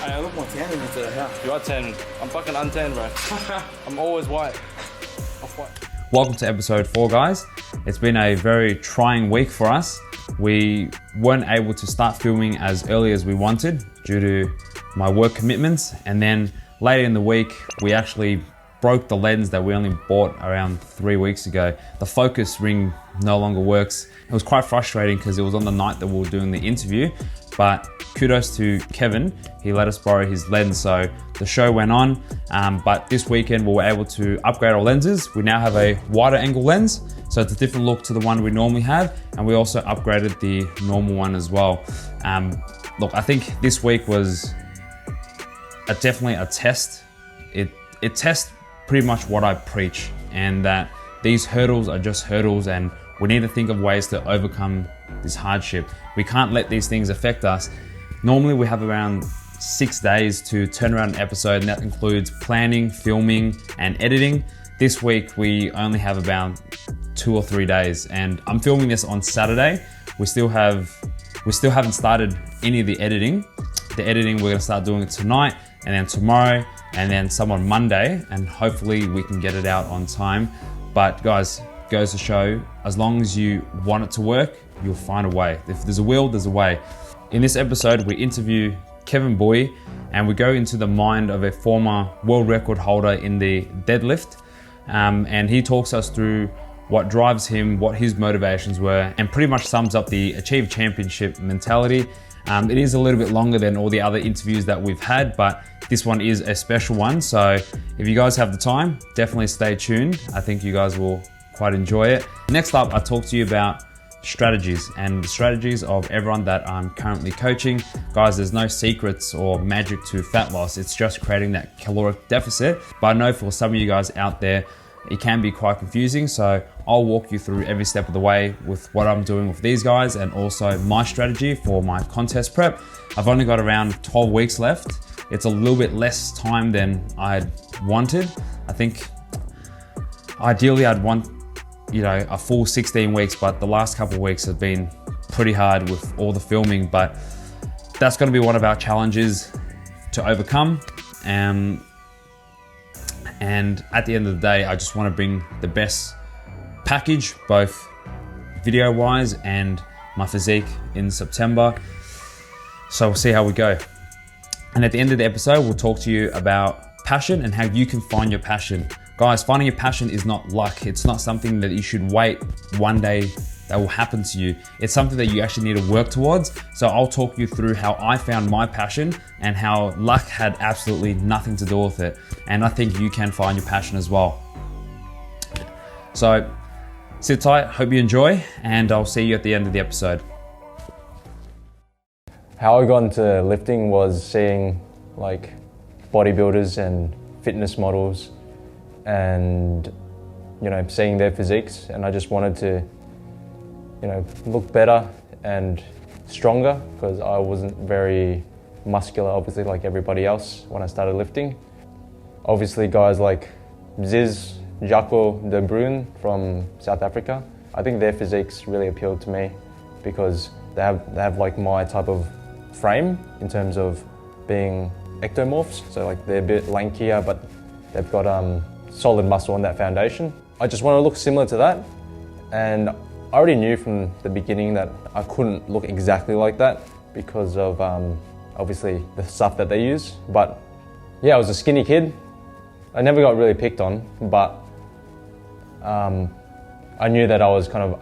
I look more tan than you today, yeah. You are tan. I'm fucking untanned, bro. I'm always white. Off-white. Welcome to episode 4, guys. It's been a very trying week for us. We weren't able to start filming as early as we wanted due to my work commitments. And then later in the week, we actually broke the lens that we only bought around 3 weeks ago. The focus ring no longer works. It was quite frustrating because it was on the night that we were doing the interview, but kudos to Kevin. He let us borrow his lens, so the show went on. But this weekend we were able to upgrade our lenses. We now have a wider angle lens, so it's a different look to the one we normally have, and we also upgraded the normal one as well. Look, I think this week was definitely a test. It tests pretty much what I preach, and that these hurdles are just hurdles, and we need to think of ways to overcome this hardship. We can't let these things affect us. Normally we have around 6 days to turn around an episode, and that includes planning, filming, and editing. This week we only have about 2 or 3 days, and I'm filming this on Saturday. We still haven't started any of the editing. The editing, we're gonna start doing it tonight, and then tomorrow, and then some on Monday, and hopefully we can get it out on time. But guys, goes to show, as long as you want it to work, you'll find a way. If there's a will, there's a way. In this episode, we interview Kevin Bui, and we go into the mind of a former world record holder in the deadlift. And he talks us through what drives him, what his motivations were, and pretty much sums up the achieve championship mentality. It is a little bit longer than all the other interviews that we've had, but this one is a special one. So if you guys have the time, definitely stay tuned. I think you guys will quite enjoy it. Next up, I talk to you about strategies and the strategies of everyone that I'm currently coaching. Guys, there's no secrets or magic to fat loss. It's just creating that caloric deficit. But I know for some of you guys out there, it can be quite confusing. So I'll walk you through every step of the way with what I'm doing with these guys, and also my strategy for my contest prep. I've only got around 12 weeks left. It's a little bit less time than I'd wanted. I think ideally I'd want, a full 16 weeks, but the last couple of weeks have been pretty hard with all the filming, but that's gonna be one of our challenges to overcome. And at the end of the day, I just wanna bring the best package, both video-wise and my physique in September. So we'll see how we go. And at the end of the episode, we'll talk to you about passion and how you can find your passion. Guys, finding your passion is not luck. It's not something that you should wait one day that will happen to you. It's something that you actually need to work towards. So I'll talk you through how I found my passion and how luck had absolutely nothing to do with it. And I think you can find your passion as well. So sit tight, hope you enjoy, and I'll see you at the end of the episode. How I got into lifting was seeing like bodybuilders and fitness models, and seeing their physiques, and I just wanted to look better and stronger, because I wasn't very muscular, obviously, like everybody else when I started lifting. Obviously guys like Ziz, Jaco De Bruyne from South Africa, I think their physiques really appealed to me because they have like my type of frame in terms of being ectomorphs, so like they're a bit lankier, but they've got solid muscle on that foundation. I just want to look similar to that, and I already knew from the beginning that I couldn't look exactly like that because of obviously the stuff that they use. But yeah, I was a skinny kid. I never got really picked on, but I knew that I was kind of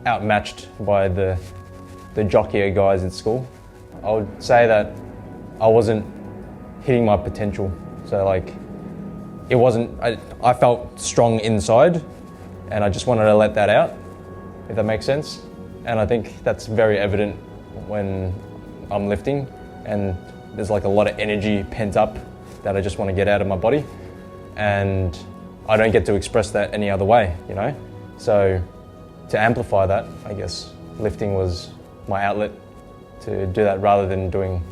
outmatched by the jockier guys at school. I would say that I wasn't hitting my potential. So like, it wasn't, I felt strong inside, and I just wanted to let that out, if that makes sense. And I think that's very evident when I'm lifting, and there's like a lot of energy pent up that I just want to get out of my body, and I don't get to express that any other way, So to amplify that, I guess lifting was my outlet to do that, rather than doing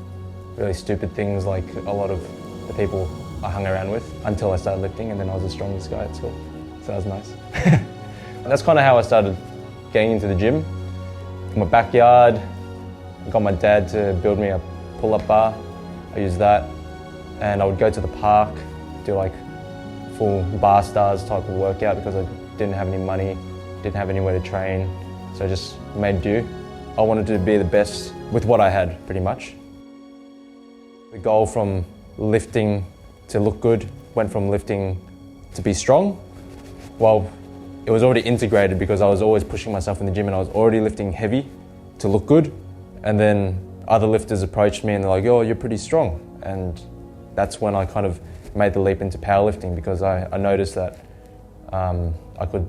really stupid things like a lot of the people I hung around with until I started lifting, and then I was the strongest guy at school. So that was nice. And that's kind of how I started getting into the gym. In my backyard, I got my dad to build me a pull-up bar, I used that, and I would go to the park, do like full bar stars type of workout because I didn't have any money, didn't have anywhere to train, so I just made do. I wanted to be the best with what I had, pretty much. The goal from lifting to look good went from lifting to be strong. Well, it was already integrated because I was always pushing myself in the gym and I was already lifting heavy to look good. And then other lifters approached me and they're like, oh, you're pretty strong. And that's when I kind of made the leap into powerlifting because I noticed that I could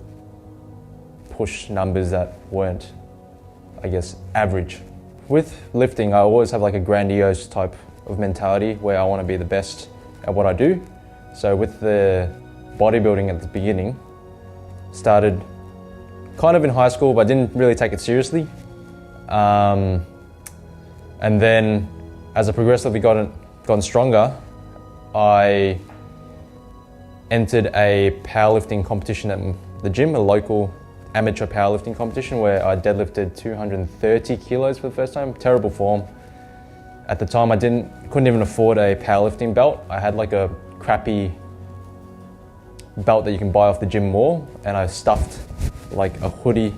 push numbers that weren't, I guess, average. With lifting, I always have like a grandiose type of mentality where I want to be the best at what I do. So with the bodybuilding at the beginning, started kind of in high school, but didn't really take it seriously. And then as I progressively gotten stronger, I entered a powerlifting competition at the gym, a local amateur powerlifting competition where I deadlifted 230 kilos for the first time. Terrible form. At the time, I couldn't even afford a powerlifting belt. I had like a crappy belt that you can buy off the gym mall, and I stuffed like a hoodie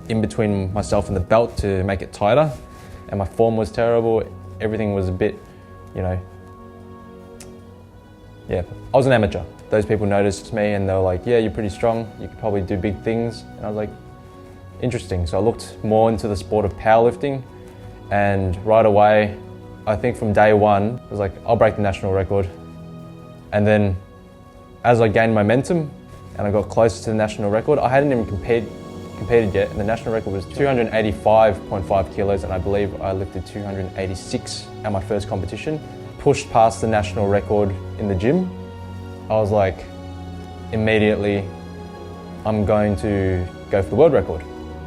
in between myself and the belt to make it tighter, and my form was terrible. Everything was a bit, yeah, I was an amateur. Those people noticed me and they were like, yeah, you're pretty strong, you could probably do big things. And I was like, interesting. So I looked more into the sport of powerlifting, and right away, I think from day one, I was like, I'll break the national record. And then as I gained momentum and I got closer to the national record, I hadn't even competed yet, and the national record was 285.5 kilos, and I believe I lifted 286 at my first competition. Pushed past the national record in the gym. I was like, immediately, I'm going to go for the world record.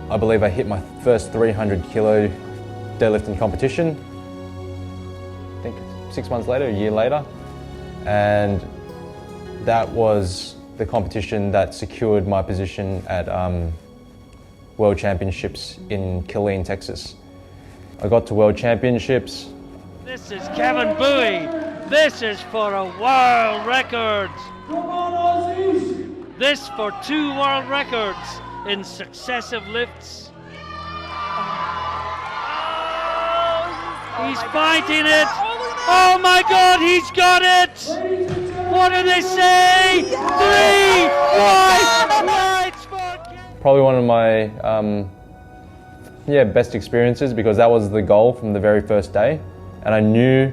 I believe I hit my first 300 kilo deadlifting competition, I think 6 months later, a year later, and that was the competition that secured my position at World Championships in Killeen, Texas. I got to World Championships. This is Kevin Bui. This is for a world record. Come on, Aussies! This for 2 world records in successive lifts. He's fighting it. Oh my God, he's got it. What do they say? 3 white lights for Kevin. Probably one of my best experiences because that was the goal from the very first day. And I knew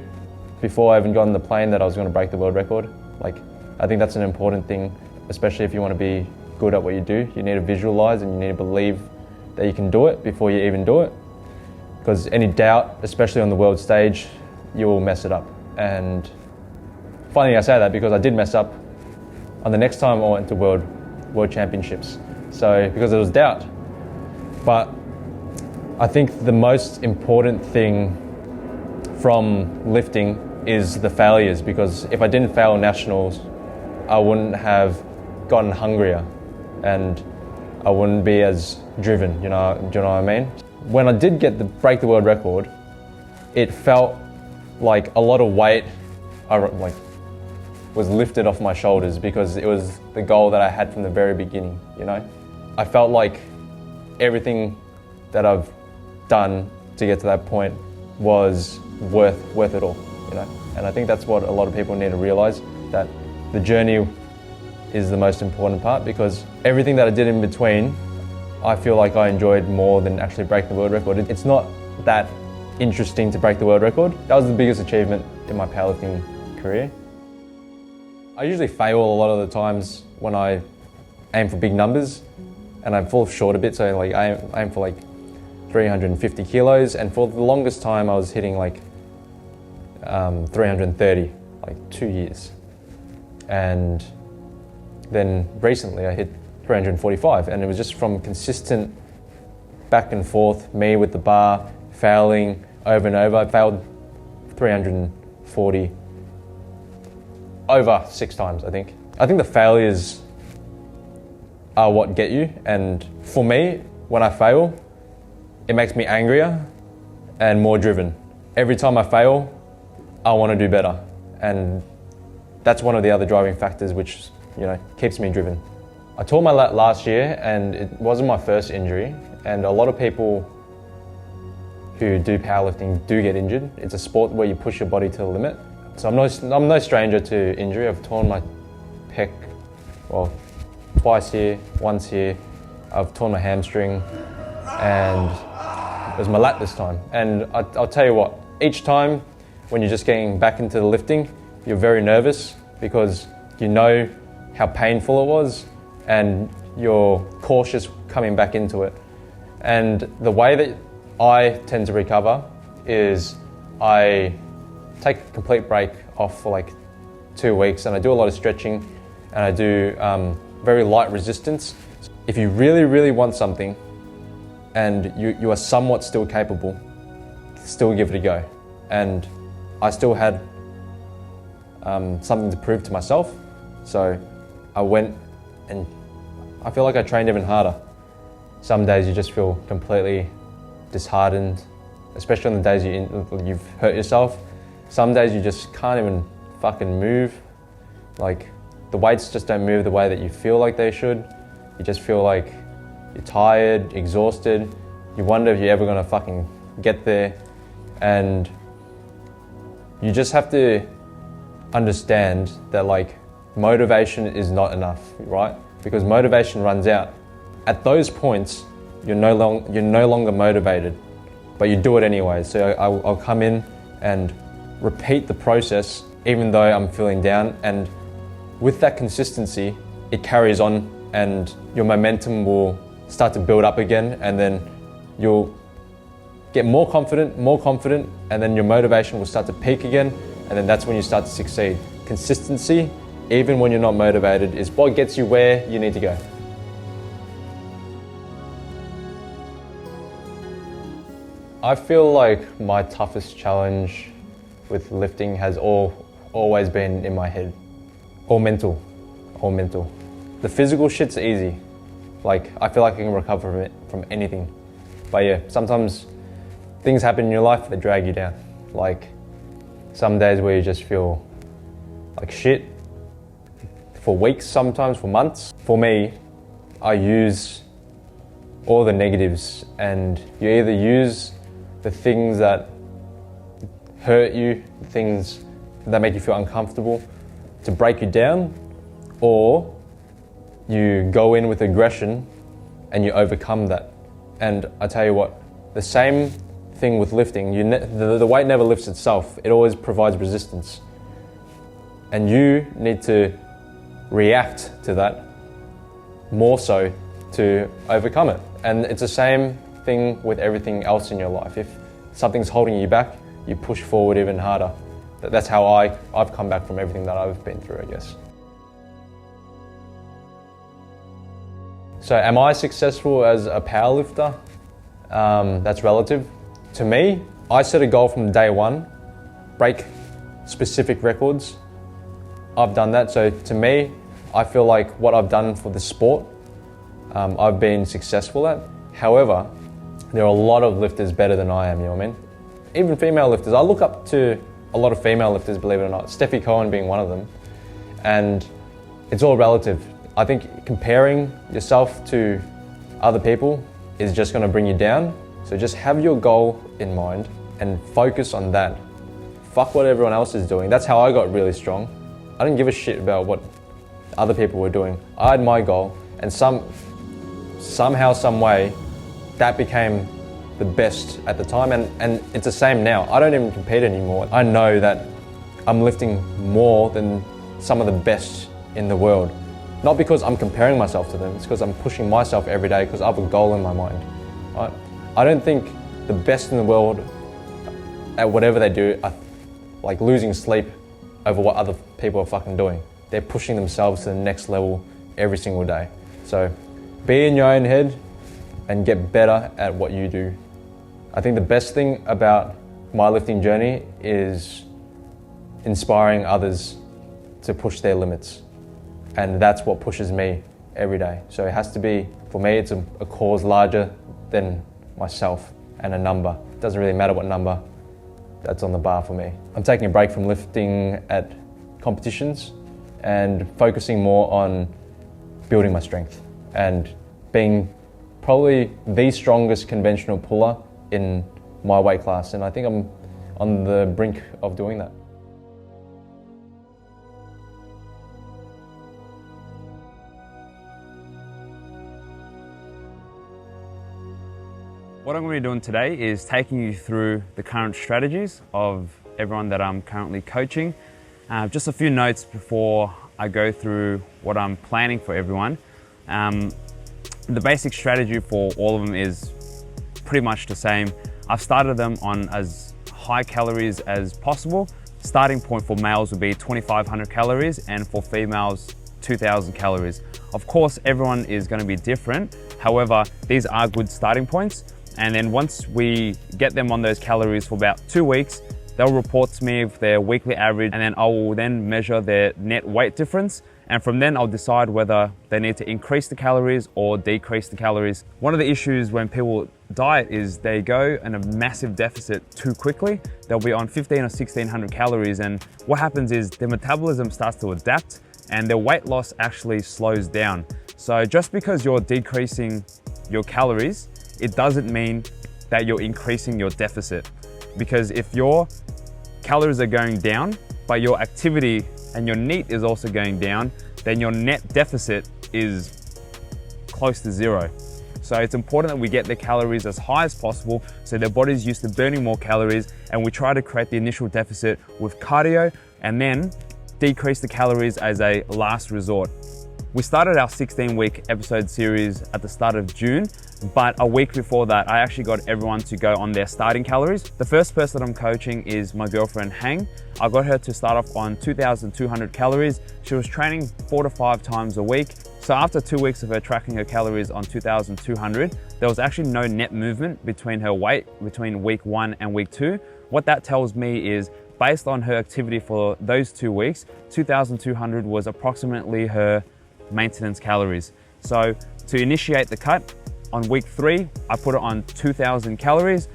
before I even got on the plane that I was going to break the world record. Like, I think that's an important thing, especially if you want to be good at what you do. You need to visualize and you need to believe that you can do it before you even do it. Because any doubt, especially on the world stage, you will mess it up. And funny I say that because I did mess up on the next time I went to World Championships. So, because there was doubt. But I think the most important thing from lifting is the failures, because if I didn't fail nationals, I wouldn't have gotten hungrier and I wouldn't be as driven, do you know what I mean? When I did break the world record, it felt like a lot of weight was lifted off my shoulders because it was the goal that I had from the very beginning, I felt like everything that I've done to get to that point was worth it all, And I think that's what a lot of people need to realize, that the journey is the most important part, because everything that I did in between, I feel like I enjoyed more than actually breaking the world record. It's not that interesting to break the world record. That was the biggest achievement in my powerlifting career. I usually fail a lot of the times when I aim for big numbers, and I fall short a bit, so I aim for 350 kilos, and for the longest time I was hitting 330, 2 years. And then recently I hit 345, and it was just from consistent back and forth, me with the bar, failing over and over. I failed 340 over 6 times, I think. I think the failures are what get you, and for me, when I fail, it makes me angrier and more driven. Every time I fail, I want to do better. And that's one of the other driving factors which, keeps me driven. I tore my lat last year and it wasn't my first injury. And a lot of people who do powerlifting do get injured. It's a sport where you push your body to the limit. So I'm no stranger to injury. I've torn my pec, twice here, once here. I've torn my hamstring and it was my lat this time. And I'll tell you what, each time when you're just getting back into the lifting, you're very nervous because you know how painful it was and you're cautious coming back into it. And the way that I tend to recover is I take a complete break off for like 2 weeks and I do a lot of stretching and I do very light resistance. If you really, really want something and you are somewhat still capable, still give it a go. And I still had something to prove to myself. So I went and I feel like I trained even harder. Some days you just feel completely disheartened, especially on the days you've hurt yourself. Some days you just can't even fucking move. Like the weights just don't move the way that you feel like they should. You just feel like you're tired, exhausted. You wonder if you're ever gonna fucking get there. And you just have to understand that like motivation is not enough, right? Because motivation runs out. At those points, you're no longer motivated, but you do it anyway. So I'll come in and repeat the process even though I'm feeling down, and with that consistency, it carries on and your momentum will start to build up again, and then you'll get more confident, and then your motivation will start to peak again, and then that's when you start to succeed. Consistency, even when you're not motivated, is what gets you where you need to go. I feel like my toughest challenge with lifting has always been in my head. All mental. The physical shit's easy. Like, I feel like I can recover from anything. But yeah, sometimes things happen in your life that drag you down. Like, some days where you just feel like shit for weeks, sometimes for months. For me, I use all the negatives, and you either use the things that hurt you, the things that make you feel uncomfortable to break you down, or you go in with aggression and you overcome that. And I tell you what, the same thing with lifting, the weight never lifts itself, it always provides resistance. And you need to react to that more so to overcome it. And it's the same thing with everything else in your life. If something's holding you back, you push forward even harder. That's how I've come back from everything that I've been through, I guess. So am I successful as a powerlifter? That's relative. To me, I set a goal from day one, break specific records. I've done that. So to me, I feel like what I've done for the sport, I've been successful at. However, there are a lot of lifters better than I am, you know what I mean? Even female lifters. I look up to a lot of female lifters, believe it or not. Steffi Cohen being one of them. And it's all relative. I think comparing yourself to other people is just gonna bring you down. So just have your goal in mind and focus on that. Fuck what everyone else is doing. That's how I got really strong. I didn't give a shit about what other people were doing. I had my goal, and somehow, some way, that became the best at the time, and it's the same now. I don't even compete anymore. I know that I'm lifting more than some of the best in the world. Not because I'm comparing myself to them, it's because I'm pushing myself every day because I have a goal in my mind. Right? I don't think the best in the world at whatever they do are like losing sleep over what other people are fucking doing. They're pushing themselves to the next level every single day. So be in your own head and get better at what you do. I think the best thing about my lifting journey is inspiring others to push their limits. And that's what pushes me every day. So it has to be, for me, it's a cause larger than myself and a number. It doesn't really matter what number. that's on the bar for me. I'm taking a break from lifting at competitions and focusing more on building my strength and being probably the strongest conventional puller in my weight class, and I think I'm on the brink of doing that. What I'm going to be doing today is taking you through the current strategies of everyone that I'm currently coaching. Just a few notes before I go through what I'm planning for everyone. The basic strategy for all of them is pretty much the same. I've started them on as high calories as possible. Starting point for males would be 2,500 calories and for females 2,000 calories. Of course, everyone is going to be different. However, these are good starting points. And then once we get them on those calories for about 2 weeks, they'll report to me with their weekly average, and then I will then measure their net weight difference. And from then I'll decide whether they need to increase the calories or decrease the calories. One of the issues when people diet is they go in a massive deficit too quickly. They'll be on 1,500 or 1,600 calories, and what happens is their metabolism starts to adapt and their weight loss actually slows down. So just because you're decreasing your calories, it doesn't mean that you're increasing your deficit. Because if your calories are going down, but your activity and your NEAT is also going down, then your net deficit is close to zero. So it's important that we get the calories as high as possible so their body's used to burning more calories, and we try to create the initial deficit with cardio and then decrease the calories as a last resort. We started our 16-week episode series at the start of June, but a week before that, I actually got everyone to go on their starting calories. The first person I'm coaching is my girlfriend, Hang. I got her to start off on 2,200 calories. She was training 4 to 5 times a week. So after 2 weeks of her tracking her calories on 2,200, there was actually no net movement between her weight between week 1 and week 2. What that tells me is, based on her activity for those 2 weeks, 2,200 was approximately her maintenance calories. So to initiate the cut, on week 3, I put her on 2,000 calories.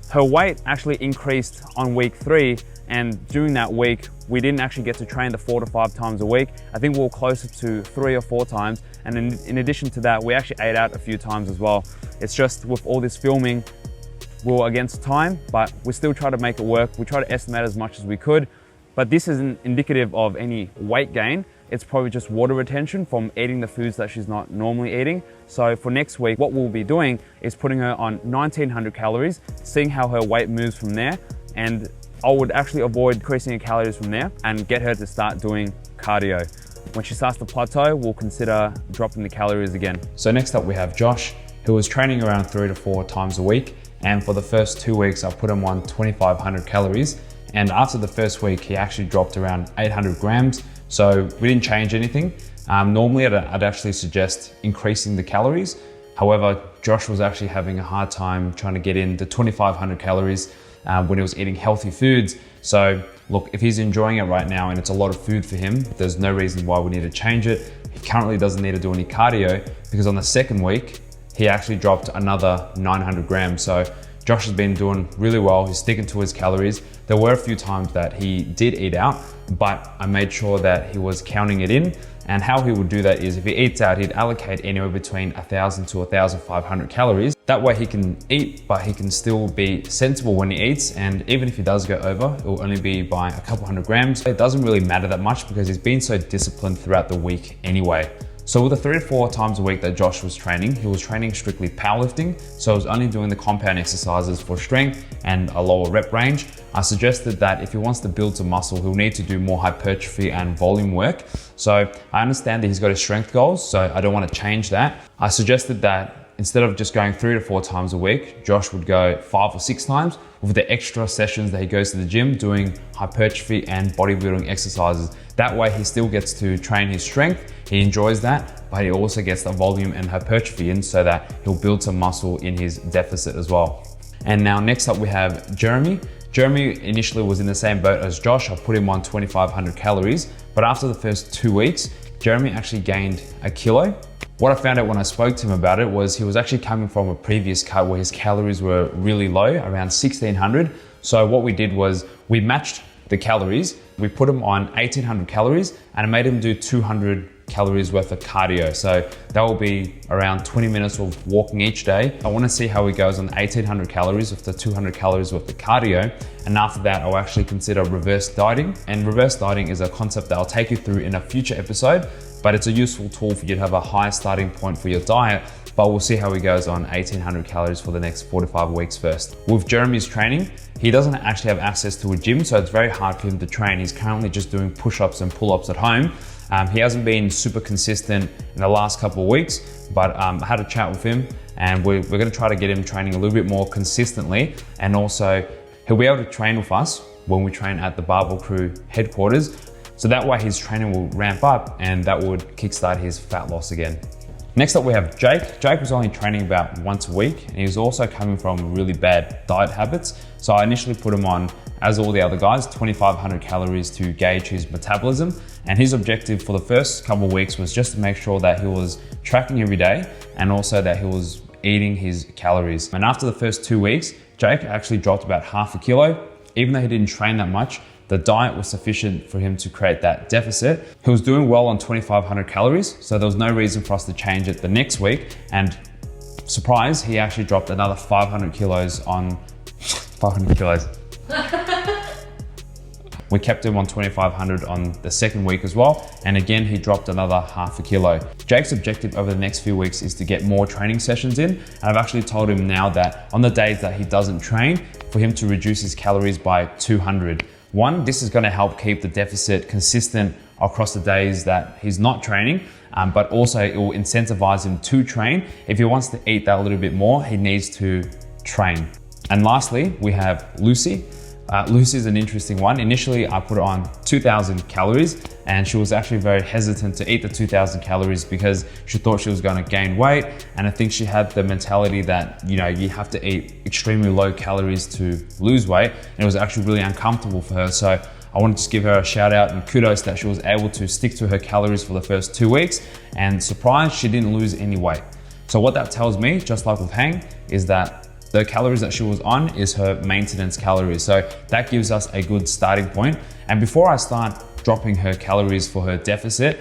Her weight actually increased on week 3, and during that week, we didn't actually get to train the 4 to 5 times a week. I think we were closer to 3 or 4 times. And in addition to that, we actually ate out a few times as well. It's just with all this filming, we were against time, but we still try to make it work. We try to estimate as much as we could, but this isn't indicative of any weight gain. It's probably just water retention from eating the foods that she's not normally eating. So for next week, what we'll be doing is putting her on 1,900 calories, seeing how her weight moves from there. And I would actually avoid increasing her calories from there and get her to start doing cardio. When she starts to plateau, we'll consider dropping the calories again. So next up we have Josh, who was training around 3 to 4 times a week. And for the first 2 weeks, I put him on 2,500 calories. And after the first week, he actually dropped around 800 grams. So we didn't change anything. Normally I'd actually suggest increasing the calories. However, Josh was actually having a hard time trying to get in the 2,500 calories when he was eating healthy foods. So look, if he's enjoying it right now and it's a lot of food for him, there's no reason why we need to change it. He currently doesn't need to do any cardio because on the second week, he actually dropped another 900 grams. So Josh has been doing really well. He's sticking to his calories. There were a few times that he did eat out, but I made sure that he was counting it in. And how he would do that is if he eats out, he'd allocate anywhere between 1,000 to 1,500 calories. That way he can eat, but he can still be sensible when he eats. And even if he does go over, it will only be by a couple hundred grams. It doesn't really matter that much because he's been so disciplined throughout the week anyway. So with the 3 to 4 times a week that Josh was training, he was training strictly powerlifting. So I was only doing the compound exercises for strength and a lower rep range. I suggested that if he wants to build some muscle, he'll need to do more hypertrophy and volume work. So I understand that he's got his strength goals, so I don't want to change that. I suggested that instead of just going 3 to 4 times a week, Josh would go 5 or 6 times with the extra sessions that he goes to the gym doing hypertrophy and bodybuilding exercises. That way he still gets to train his strength, he enjoys that, but he also gets the volume and hypertrophy in so that he'll build some muscle in his deficit as well. And now next up we have Jeremy. Jeremy initially was in the same boat as Josh. I put him on 2,500 calories, but after the first 2 weeks, Jeremy actually gained 1 kilo. What I found out when I spoke to him about it was he was actually coming from a previous cut where his calories were really low, around 1600. So what we did was we matched the calories. We put him on 1800 calories and I made him do 200 calories worth of cardio. So that will be around 20 minutes of walking each day. I want to see how he goes on 1800 calories with the 200 calories worth of cardio. And after that, I'll actually consider reverse dieting. And reverse dieting is a concept that I'll take you through in a future episode, but it's a useful tool for you to have a high starting point for your diet. But we'll see how he goes on 1800 calories for the next 4 to 5 weeks first. With Jeremy's training, he doesn't actually have access to a gym, so it's very hard for him to train. He's currently just doing push-ups and pull-ups at home. He hasn't been super consistent in the last couple of weeks, but I had a chat with him and we're gonna try to get him training a little bit more consistently. And also he'll be able to train with us when we train at the Barbell Crew headquarters. So that way his training will ramp up and that would kickstart his fat loss again. Next up we have Jake. Jake was only training about once a week and he was also coming from really bad diet habits. So I initially put him on, as all the other guys, 2,500 calories to gauge his metabolism. And his objective for the first couple of weeks was just to make sure that he was tracking every day and also that he was eating his calories. And after the first 2 weeks, Jake actually dropped about half a kilo. Even though he didn't train that much, the diet was sufficient for him to create that deficit. He was doing well on 2,500 calories, so there was no reason for us to change it the next week. And surprise, he actually dropped another 500 kilos on 500 kilos. We kept him on 2,500 on the second week as well. And again, he dropped another half a kilo. Jake's objective over the next few weeks is to get more training sessions in. And I've actually told him now that on the days that he doesn't train, for him to reduce his calories by 200. One, this is gonna help keep the deficit consistent across the days that he's not training, but also it will incentivize him to train. If he wants to eat that a little bit more, he needs to train. And lastly, we have Lucy. Lucy is an interesting one. Initially, I put her on 2,000 calories and she was actually very hesitant to eat the 2,000 calories because she thought she was going to gain weight. And I think she had the mentality that, you know, you have to eat extremely low calories to lose weight. And it was actually really uncomfortable for her. So I want to just give her a shout out and kudos that she was able to stick to her calories for the first 2 weeks, and surprised she didn't lose any weight. So what that tells me, just like with Hang, is that the calories that she was on is her maintenance calories. So that gives us a good starting point. And before I start dropping her calories for her deficit,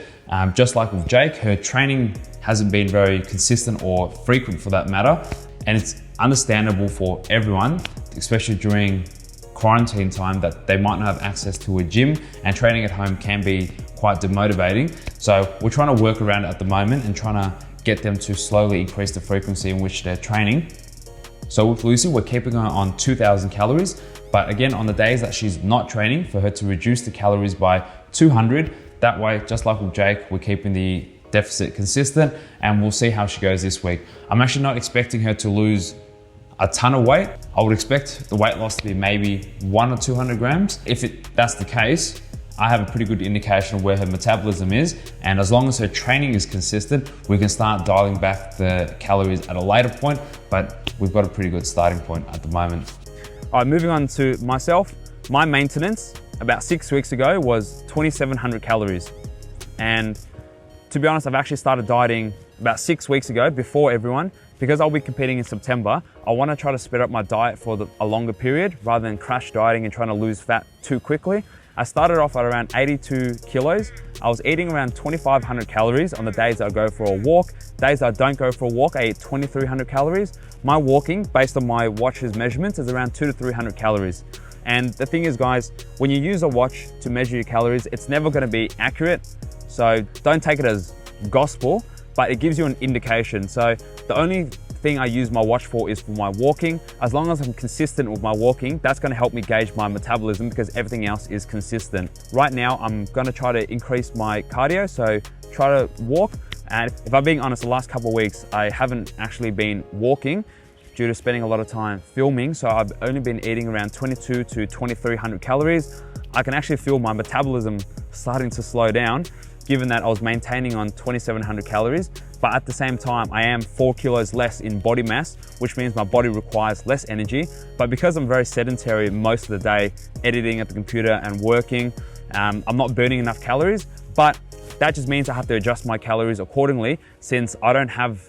just like with Jake, her training hasn't been very consistent or frequent for that matter. And it's understandable for everyone, especially during quarantine time, that they might not have access to a gym, and training at home can be quite demotivating. So we're trying to work around it at the moment and trying to get them to slowly increase the frequency in which they're training. So with Lucy, we're keeping her on 2,000 calories, but again, on the days that she's not training, for her to reduce the calories by 200. That way, just like with Jake, we're keeping the deficit consistent, and we'll see how she goes this week. I'm actually not expecting her to lose a ton of weight. I would expect the weight loss to be maybe 100 or 200 grams. If that's the case, I have a pretty good indication of where her metabolism is. And as long as her training is consistent, we can start dialing back the calories at a later point, but we've got a pretty good starting point at the moment. All right, moving on to myself. My maintenance about 6 weeks ago was 2,700 calories. And to be honest, I've actually started dieting about 6 weeks ago before everyone. Because I'll be competing in September, I want to try to speed up my diet for a longer period rather than crash dieting and trying to lose fat too quickly. I started off at around 82 kilos. I was eating around 2,500 calories on the days that I go for a walk. Days that I don't go for a walk, I eat 2,300 calories. My walking, based on my watch's measurements, is around 200 to 300 calories. And the thing is, guys, when you use a watch to measure your calories, it's never going to be accurate. So don't take it as gospel, but it gives you an indication. So the only thing I use my watch for is for my walking. As long as I'm consistent with my walking, that's gonna help me gauge my metabolism because everything else is consistent. Right now, I'm gonna try to increase my cardio, so try to walk. And if I'm being honest, the last couple of weeks, I haven't actually been walking due to spending a lot of time filming. So I've only been eating around 22 to 2,300 calories. I can actually feel my metabolism starting to slow down, given that I was maintaining on 2,700 calories. But at the same time, I am 4 kilos less in body mass, which means my body requires less energy. But because I'm very sedentary most of the day, editing at the computer and working, I'm not burning enough calories. But That just means I have to adjust my calories accordingly, since I don't have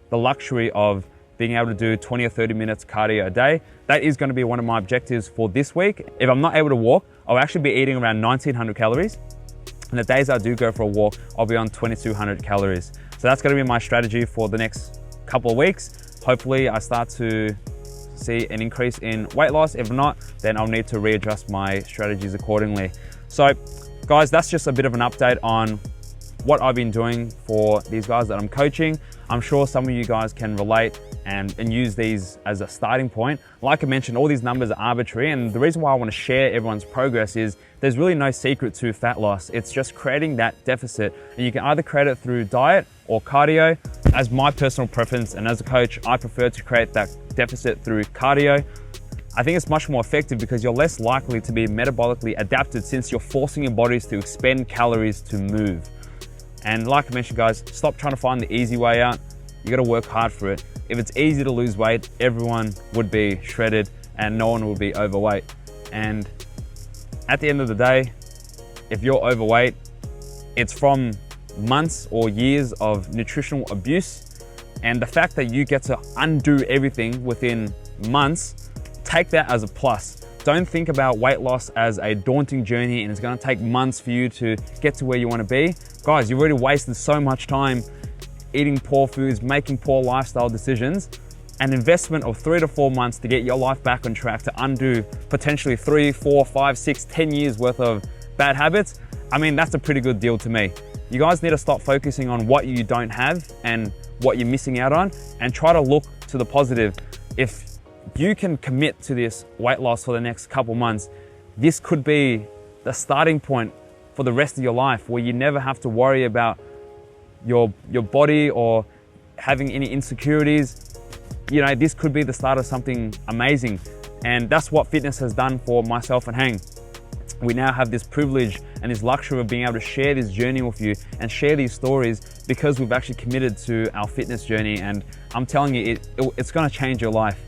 the luxury of being able to do 20 or 30 minutes cardio a day. That is going to be one of my objectives for this week. If I'm not able to walk, I'll actually be eating around 1900 calories. And the days I do go for a walk, I'll be on 2200 calories. So that's going to be my strategy for the next couple of weeks. Hopefully I start to see an increase in weight loss. If not, then I'll need to readjust my strategies accordingly. So guys, that's just a bit of an update on what I've been doing for these guys that I'm coaching. I'm sure some of you guys can relate and use these as a starting point. Like I mentioned, all these numbers are arbitrary, and the reason why I want to share everyone's progress is there's really no secret to fat loss. It's just creating that deficit, and you can either create it through diet or cardio. As my personal preference and as a coach, I prefer to create that deficit through cardio. I think it's much more effective because you're less likely to be metabolically adapted, since you're forcing your bodies to expend calories to move. And like I mentioned, guys, stop trying to find the easy way out. You got to work hard for it. If it's easy to lose weight, everyone would be shredded and no one would be overweight. And at the end of the day, if you're overweight, it's from months or years of nutritional abuse. And the fact that you get to undo everything within months, take that as a plus. Don't think about weight loss as a daunting journey and it's going to take months for you to get to where you want to be. Guys, you've already wasted so much time eating poor foods, making poor lifestyle decisions. An investment of 3 to 4 months to get your life back on track, to undo potentially 3, 4, 5, 6, 10 years worth of bad habits. I mean, that's a pretty good deal to me. You guys need to stop focusing on what you don't have and what you're missing out on, and try to look to the positive. If you can commit to this weight loss for the next couple months, this could be the starting point for the rest of your life, where you never have to worry about your body or having any insecurities. You know, this could be the start of something amazing. And that's what fitness has done for myself and Hang. We now have this privilege and this luxury of being able to share this journey with you and share these stories, because we've actually committed to our fitness journey. And I'm telling you, it's gonna change your life.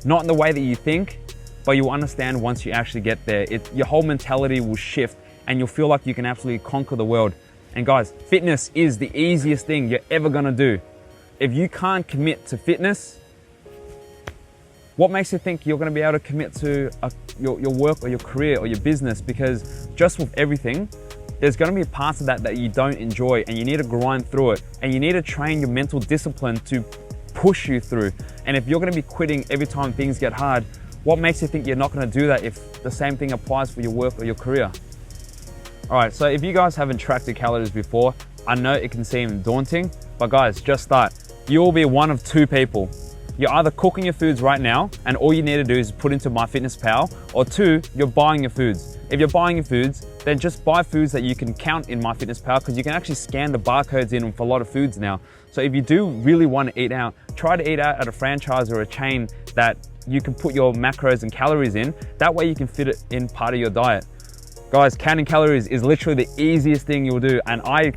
Not in the way that you think, but you'll understand once you actually get there. Your whole mentality will shift and you'll feel like you can absolutely conquer the world. And guys, fitness is the easiest thing you're ever gonna do. If you can't commit to fitness, what makes you think you're gonna be able to commit to your work or your career or your business? Because just with everything, there's gonna be parts of that you don't enjoy, and you need to grind through it. And you need to train your mental discipline to push you through. And if you're gonna be quitting every time things get hard, what makes you think you're not gonna do that if the same thing applies for your work or your career? All right, so if you guys haven't tracked your calories before, I know it can seem daunting, but guys, just start. You will be one of two people. You're either cooking your foods right now and all you need to do is put into MyFitnessPal, or two, you're buying your foods. If you're buying your foods, then just buy foods that you can count in MyFitnessPal, because you can actually scan the barcodes in for a lot of foods now. So if you do really want to eat out, try to eat out at a franchise or a chain that you can put your macros and calories in. That way you can fit it in part of your diet. Guys, counting calories is literally the easiest thing you'll do, and I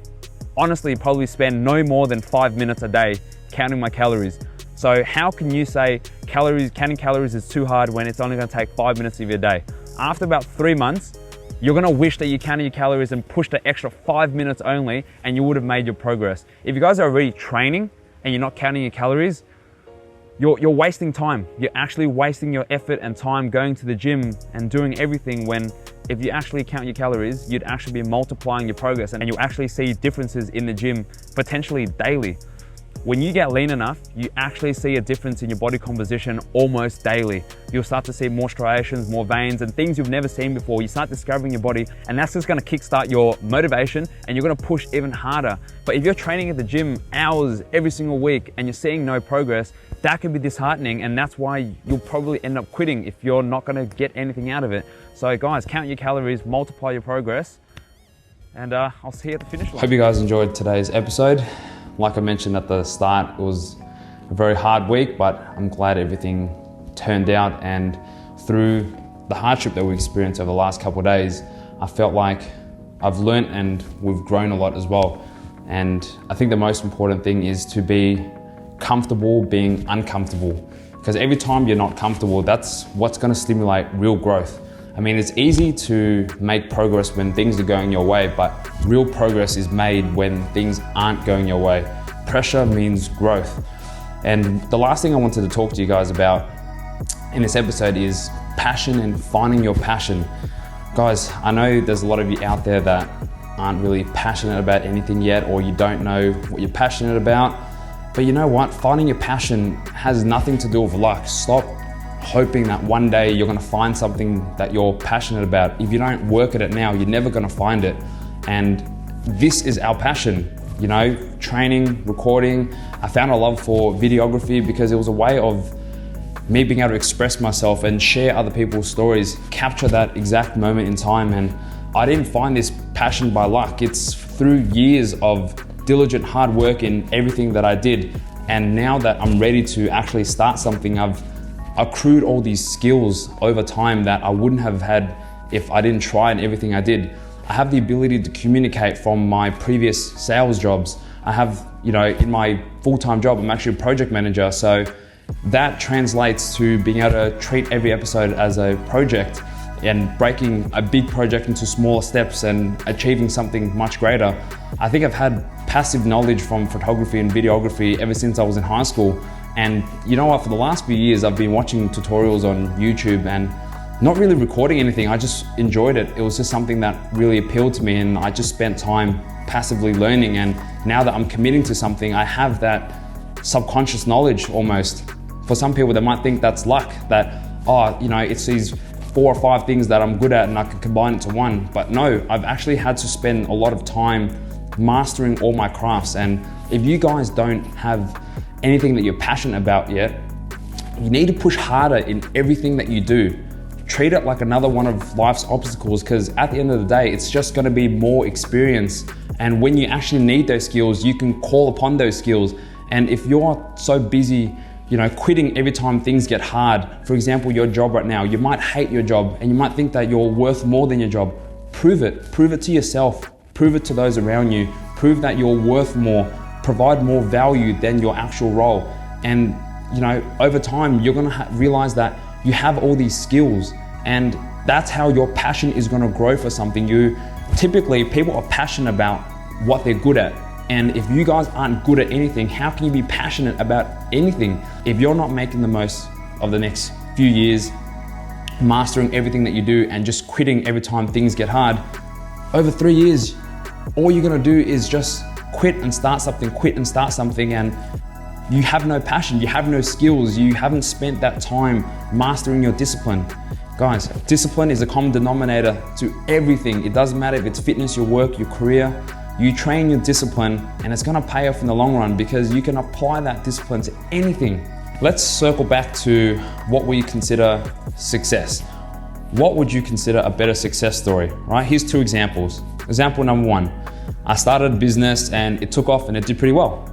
honestly probably spend no more than 5 minutes a day counting my calories. So how can you say counting calories is too hard when it's only gonna take 5 minutes of your day? After about 3 months, you're gonna wish that you counted your calories and pushed the extra 5 minutes only, and you would have made your progress. If you guys are already training and you're not counting your calories, you're wasting time. You're actually wasting your effort and time going to the gym and doing everything, when if you actually count your calories, you'd actually be multiplying your progress, and you'll actually see differences in the gym potentially daily. When you get lean enough, you actually see a difference in your body composition almost daily. You'll start to see more striations, more veins, and things you've never seen before. You start discovering your body, and that's just gonna kickstart your motivation, and you're gonna push even harder. But if you're training at the gym hours every single week and you're seeing no progress, that can be disheartening, and that's why you'll probably end up quitting if you're not gonna get anything out of it. So guys, count your calories, multiply your progress, and I'll see you at the finish line. Hope you guys enjoyed today's episode. Like I mentioned at the start, it was a very hard week, but I'm glad everything turned out. And through the hardship that we experienced over the last couple of days, I felt like I've learnt and we've grown a lot as well. And I think the most important thing is to be comfortable being uncomfortable, because every time you're not comfortable, that's what's going to stimulate real growth. I mean, it's easy to make progress when things are going your way, but real progress is made when things aren't going your way. Pressure means growth. And the last thing I wanted to talk to you guys about in this episode is passion and finding your passion. Guys, I know there's a lot of you out there that aren't really passionate about anything yet, or you don't know what you're passionate about. But you know what? Finding your passion has nothing to do with luck. Stop hoping that one day you're gonna find something that you're passionate about. If you don't work at it now, you're never gonna find it. And this is our passion, you know, training, recording. I found a love for videography because it was a way of me being able to express myself and share other people's stories, capture that exact moment in time. And I didn't find this passion by luck. It's through years of diligent hard work in everything that I did. And now that I'm ready to actually start something, I've accrued all these skills over time that I wouldn't have had if I didn't try in everything I did. I have the ability to communicate from my previous sales jobs. I have, you know, in my full-time job, I'm actually a project manager. So that translates to being able to treat every episode as a project and breaking a big project into smaller steps and achieving something much greater. I think I've had passive knowledge from photography and videography ever since I was in high school. And you know what, for the last few years, I've been watching tutorials on YouTube and not really recording anything. I just enjoyed it. It was just something that really appealed to me, and I just spent time passively learning. And now that I'm committing to something, I have that subconscious knowledge almost. For some people, they might think that's luck, that, oh, you know, it's these 4 or 5 things that I'm good at and I can combine it to one. But no, I've actually had to spend a lot of time mastering all my crafts. And if you guys don't have anything that you're passionate about yet, you need to push harder in everything that you do. Treat it like another one of life's obstacles, because at the end of the day, it's just gonna be more experience. And when you actually need those skills, you can call upon those skills. And if you're so busy, you know, quitting every time things get hard, for example, your job right now, you might hate your job and you might think that you're worth more than your job. Prove it to yourself, prove it to those around you, prove that you're worth more, provide more value than your actual role. And you know, over time, you're gonna realize that you have all these skills, and that's how your passion is gonna grow for something. Typically, people are passionate about what they're good at. And if you guys aren't good at anything, how can you be passionate about anything? If you're not making the most of the next few years, mastering everything that you do and just quitting every time things get hard, over 3 years, all you're gonna do is just quit and start something, and you have no passion, you have no skills, you haven't spent that time mastering your discipline. Guys, discipline is a common denominator to everything. It doesn't matter if it's fitness, your work, your career. You train your discipline and it's gonna pay off in the long run, because you can apply that discipline to anything. Let's circle back to what we consider success. What would you consider a better success story, right? Here's 2 examples. Example number 1, I started a business and it took off and it did pretty well.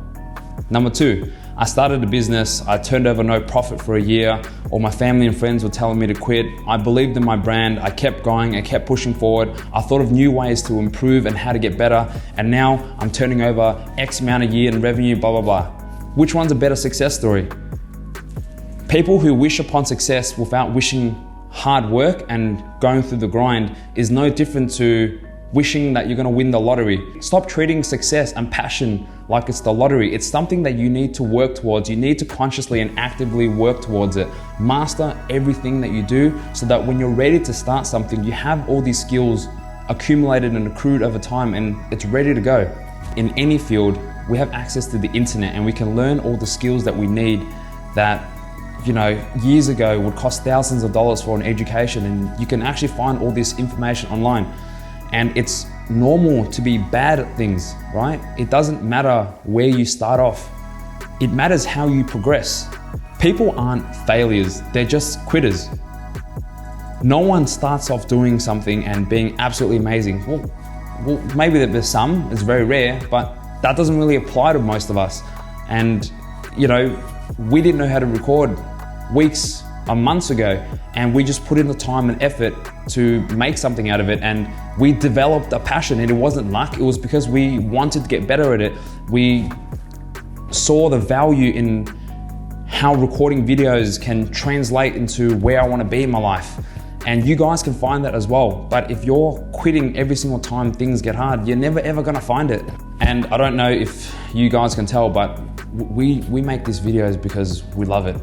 Number 2, I started a business, I turned over no profit for a year. All my family and friends were telling me to quit. I believed in my brand, I kept going, I kept pushing forward. I thought of new ways to improve and how to get better. And now I'm turning over X amount a year in revenue, blah, blah, blah. Which one's a better success story? People who wish upon success without wishing hard work and going through the grind is no different to wishing that you're gonna win the lottery. Stop treating success and passion like it's the lottery. It's something that you need to work towards. You need to consciously and actively work towards it. Master everything that you do so that when you're ready to start something, you have all these skills accumulated and accrued over time and it's ready to go. In any field, we have access to the internet and we can learn all the skills that we need that, you know, years ago would cost thousands of dollars for an education, and you can actually find all this information online. And it's normal to be bad at things, right? It doesn't matter where you start off. It matters how you progress. People aren't failures, they're just quitters. No one starts off doing something and being absolutely amazing. Well, maybe there's some, it's very rare, but that doesn't really apply to most of us. And, you know, we didn't know how to record weeks or months ago, and we just put in the time and effort to make something out of it, and we developed a passion, and it wasn't luck, it was because we wanted to get better at it. We saw the value in how recording videos can translate into where I want to be in my life. And you guys can find that as well. But if you're quitting every single time things get hard, you're never ever gonna find it. And I don't know if you guys can tell, but we make these videos because we love it.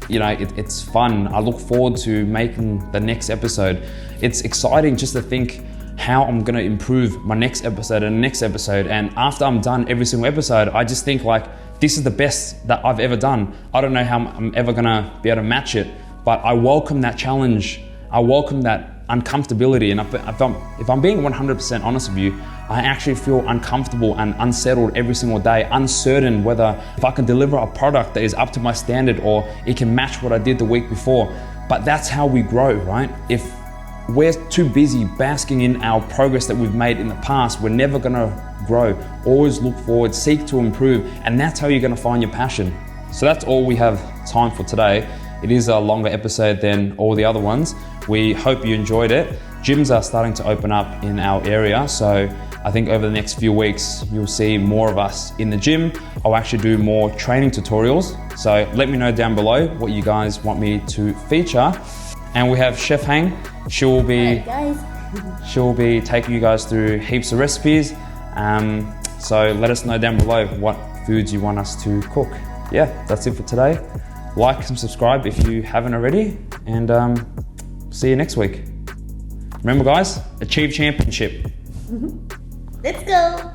You know, it's fun. I look forward to making the next episode. It's exciting just to think how I'm gonna improve my next episode and the next episode. And after I'm done every single episode, I just think like, this is the best that I've ever done. I don't know how I'm ever gonna be able to match it, but I welcome that challenge. I welcome that uncomfortability. And if I'm being 100% honest with you, I actually feel uncomfortable and unsettled every single day, uncertain whether if I can deliver a product that is up to my standard or it can match what I did the week before. But that's how we grow, right? If we're too busy basking in our progress that we've made in the past, we're never gonna grow. Always look forward, seek to improve, and that's how you're gonna find your passion. So that's all we have time for today. It is a longer episode than all the other ones. We hope you enjoyed it. Gyms are starting to open up in our area, so I think over the next few weeks, you'll see more of us in the gym. I'll actually do more training tutorials. So let me know down below what you guys want me to feature. And we have Chef Hang. She'll be taking you guys through heaps of recipes. So let us know down below what foods you want us to cook. Yeah, that's it for today. Like and subscribe if you haven't already, and see you next week. Remember guys, achieve championship. Let's go.